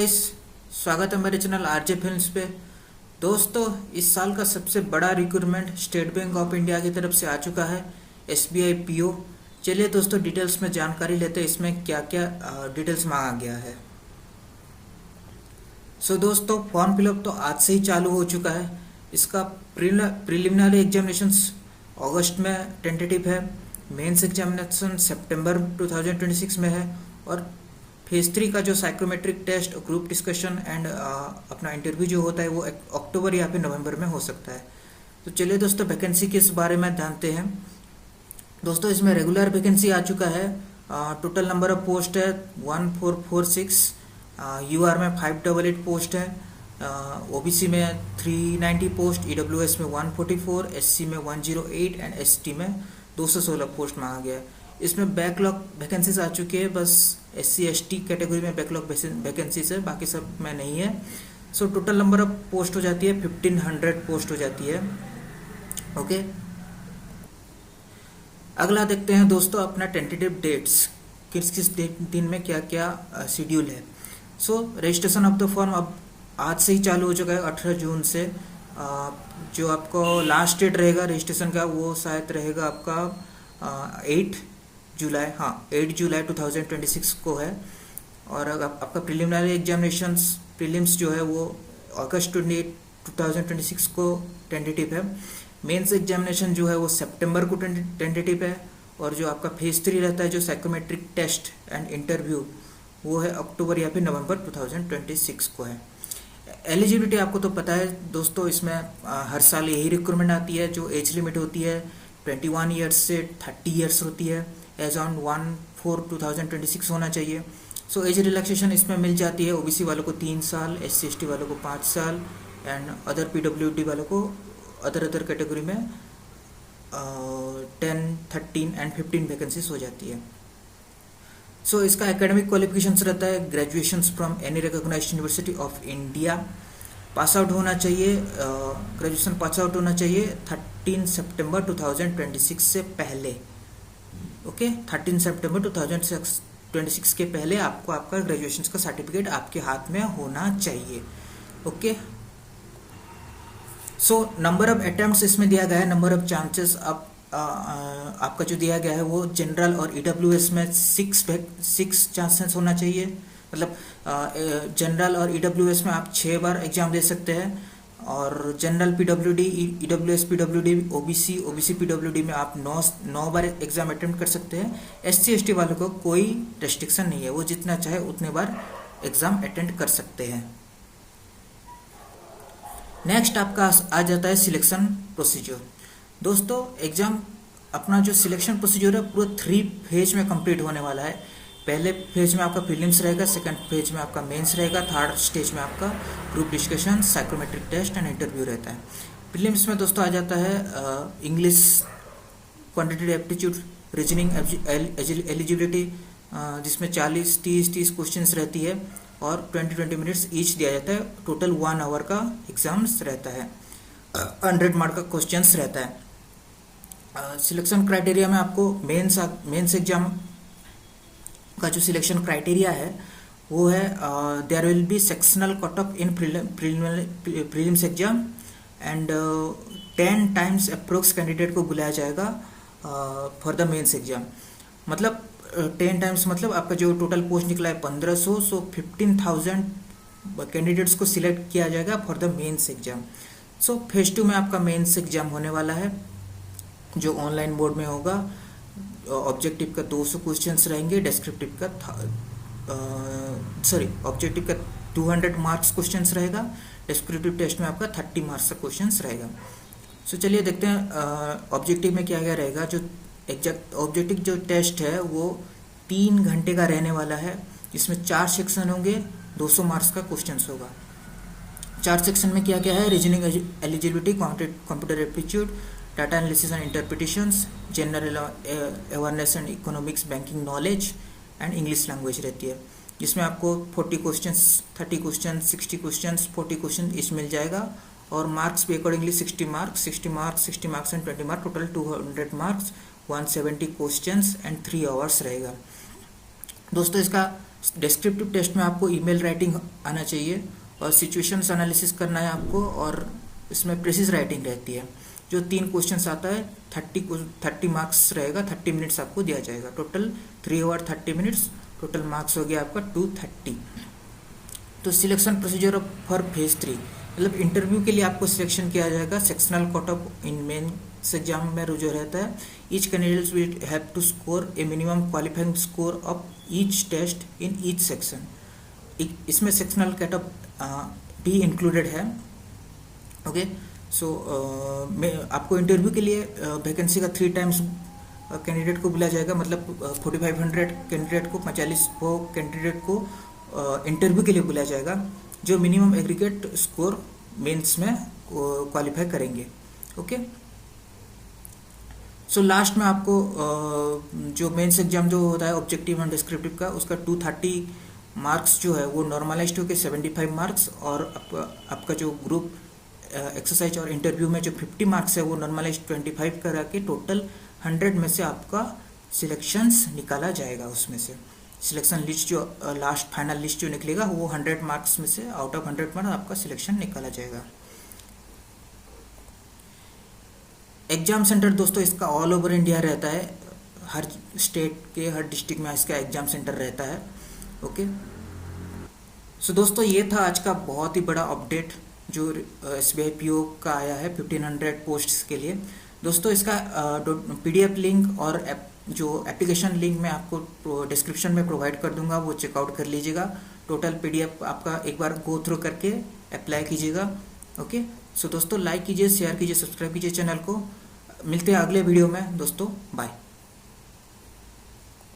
Guys, स्वागत है मेरे चैनल आरजे फिल्म्स पे। दोस्तों, इस साल का सबसे बड़ा recruitment state bank of India की तरफ से आ चुका है, एसबीआई पीओ। चलिए दोस्तों, डिटेल्स में जानकारी लेते हैं इसमें क्या क्या डिटेल्स मांगा गया है। दोस्तों, फॉर्म फिलअप तो आज से ही चालू हो चुका है। इसका प्रिलिमिनरी एग्जामिनेशंस अगस्त में टेंटेटिव है, मेंस एग्जामिनेशन सितंबर 2026 में है, और फेज 3 का जो psychometric test, group discussion and अपना इंटरव्यू जो होता है वो अक्टूबर या फिर नवंबर में हो सकता है। तो चलिए दोस्तों, वैकेंसी के इस बारे में जानते हैं। दोस्तों, इसमें रेगुलर वैकेंसी आ चुका है। टोटल नंबर ऑफ पोस्ट है 1446। यूआर में 588 पोस्ट है, ओबीसी में 390 पोस्ट, ईडब्ल्यूएस में 144, एससी में 108 एंड एसटी में 216 पोस्ट मांगा गया है। इसमें बैकलॉग वैकेंसीज आ चुकी है, बस एससी एसटी कैटेगरी में बैकलॉग वैकेंसीज है, बाकी सब में नहीं है। टोटल नंबर ऑफ पोस्ट हो जाती है 1500 पोस्ट हो जाती है। ओके, अगला देखते हैं दोस्तों अपना टेंटेटिव डेट्स, किस किस दिन में क्या क्या शेड्यूल है। रजिस्ट्रेशन ऑफ द फॉर्म अब आज से ही चालू हो चुका है, 18 जून से। जो आपको लास्ट डेट रहेगा रजिस्ट्रेशन का वो शायद रहेगा आपका 8 जुलाई, 8 जुलाई 2026 को है। और आपका प्रिलिमिनरी एग्जामिनेशंस प्रीलिम्स जो है वो अगस्त 28 2026 को टेंटेटिव है। मेंस एग्जामिनेशन जो है वो सितंबर को टेंटेटिव है, और जो आपका फेज 3 रहता है जो साइकोमेट्रिक टेस्ट एंड इंटरव्यू वो है अक्टूबर या फिर नवंबर 2026 को है। एलिजिबिलिटी आपको तो पता है दोस्तों, इसमें हर साल यही रिक्रूटमेंट आती है। जो एज लिमिट होती है 21 ईयर्स से 30 ईयर्स होती है, एज ऑन 1/4/2026 होना चाहिए। एज रिलैक्सेशन इसमें मिल जाती है ओबीसी वालों को 3 साल, एससी एसटी वालों को 5 साल एंड अदर पीडब्ल्यूडी वालों को अदर कैटेगरी में 10, 13 एंड 15 वैकेंसीज हो जाती है। इसका एकेडमिक क्वालिफिकेशंस रहता है graduation from any recognised university of India. Pass out होना चाहिए, ग्रेजुएशन पास आउट होना चाहिए 13 सितंबर 2026 से पहले। ओके, 13 सितंबर 2026 के पहले आपको आपका ग्रेजुएशन का सर्टिफिकेट आपके हाथ में होना चाहिए। ओके, नंबर ऑफ अटेम्प्ट्स इसमें दिया गया है, नंबर ऑफ चांसेस आपका जो दिया गया है वो जनरल और ईडब्ल्यूएस में 6 चांसेस होना चाहिए। मतलब जनरल और ईडब्ल्यूएस में आप 6 बार एग्जाम दे सकते हैं, और general PWD, EWS PWD, OBC PWD में आप 9 बार एग्जाम अटेम्प्ट कर सकते हैं। एससी एसटी वालों को कोई रेस्ट्रिक्शन नहीं है, वो जितना चाहे उतने बार एग्जाम अटेंड कर सकते हैं। नेक्स्ट आपका आ जाता है सिलेक्शन प्रोसीजर। दोस्तों, एग्जाम अपना जो सिलेक्शन प्रोसीजर है पूरा 3 फेज में कंप्लीट होने वाला है। पहले फेज में आपका प्रीलिम्स रहेगा, सेकंड फेज में आपका मेंस रहेगा, थर्ड स्टेज में आपका group discussion, psychometric test and interview रहता है। प्रीलिम्स में दोस्तों आ जाता है English, quantitative aptitude, reasoning eligibility, जिसमें 40-30 क्वेश्चंस रहती है, और 20 मिनट्स ईच दिया जाता है। टोटल 1 आवर का एग्जाम्स रहता है, 100 मार्क का क्वेश्चंस रहता है। सिलेक्शन क्राइटेरिया में आपको मेंस एग्जाम का जो सिलेक्शन क्राइटेरिया है वो है there will be sectional cut off in prelims exam and 10 times approx candidate को बुलाया जाएगा फॉर द मेंस एग्जाम। मतलब 10 टाइम्स मतलब आपका जो टोटल पोस्ट निकला है 1500, 15,000 कैंडिडेट्स को सिलेक्ट किया जाएगा for the mains exam. Phase 2 में आपका मेंस एग्जाम होने वाला है, जो ऑनलाइन मोड में होगा। ऑब्जेक्टिव का 200 क्वेश्चंस रहेंगे, डिस्क्रिप्टिव का ऑब्जेक्टिव का 200 मार्क्स क्वेश्चंस रहेगा, डिस्क्रिप्टिव टेस्ट में आपका 30 मार्क्स का क्वेश्चंस रहेगा। चलिए देखते हैं ऑब्जेक्टिव में क्या क्या रहेगा। जो ऑब्जेक्टिव जो टेस्ट है वो 3 घंटे का रहने वाला है, जिसमें 4 सेक्शन होंगे, 200 मार्क्स का क्वेश्चंस होगा। 4 सेक्शन में क्या क्या है, reasoning eligibility, computer aptitude, data analysis and interpretations, general awareness and economics, banking knowledge and English language रहती है, जिसमें आपको 40 क्वेश्चंस, 30 क्वेश्चन, 60 क्वेश्चंस, 40 क्वेश्चन इस मिल जाएगा। और मार्क्स भी accordingly 60 marks and 20 marks, total 200 marks, 170 questions and 3 hours रहेगा। दोस्तों, इसका डिस्क्रिप्टिव टेस्ट में आपको ईमेल राइटिंग आना चाहिए और सिचुएशंस एनालिसिस करना है आपको, और इसमें प्रेसिज राइटिंग रहती है। जो 3 क्वेश्चंस आता है 30 मार्क्स रहेगा, 30 मिनट्स आपको दिया जाएगा। Total 3 hour 30 minutes, total marks हो गया आपका 230। तो सिलेक्शन प्रोसीजर फॉर फेज 3, मतलब इंटरव्यू के लिए आपको सिलेक्शन किया जाएगा। Sectional cut off in mains exam में जो रहता है, each candidates will have to score a minimum qualifying score of each test in each section. इसमें सेक्शनल कट ऑफ भी इंक्लूडेड है। ओके, सो आपको इंटरव्यू के लिए वैकेंसी का 3 टाइम्स कैंडिडेट को बुलाया जाएगा, मतलब 4500 कैंडिडेट को, 4500 कैंडिडेट को इंटरव्यू के लिए बुलाया जाएगा, जो मिनिमम एग्रीगेट स्कोर मेंस में क्वालिफाई करेंगे। ओके, सो लास्ट में आपको जो मेंस एग्जाम जो होता है ऑब्जेक्टिव एंड डिस्क्रिप्टिव का, उसका 230 मार्क्स जो है वो नॉर्मलाइज्ड होकर 75 मार्क्स, और आपका जो ग्रुप एक्सरसाइज और इंटरव्यू में जो 50 मार्क्स है वो नॉर्मलाइज्ड 25 करा के टोटल 100 में से आपका सिलेक्शंस निकाला जाएगा। उसमें से सिलेक्शन लिस्ट जो लास्ट फाइनल लिस्ट जो निकलेगा वो 100 मार्क्स में से आउट ऑफ 100 मार्क्स आपका सिलेक्शन निकाला जाएगा। एग्जाम सेंटर दोस्तों इसका ऑल ओवर इंडिया रहता है, हर स्टेट के हर डिस्ट्रिक्ट में इसका एग्जाम सेंटर रहता है। ओके, सो दोस्तों ये था आज का बहुत ही बड़ा अपडेट जो SBI PO का आया है 1500 पोस्ट्स के लिए। दोस्तों इसका PDF लिंक और जो एप्लीकेशन लिंक मैं आपको डिस्क्रिप्शन में प्रोवाइड कर दूंगा, वो चेकआउट कर लीजिएगा। टोटल PDF आपका एक बार गो थ्रू करके अप्लाई कीजिएगा। ओके, सो दोस्तों लाइक कीजिए, शेयर कीजिए, सब्सक्राइब कीजिए चैनल को। मिलते हैं अगले वीडियो में दोस्तों, बाय।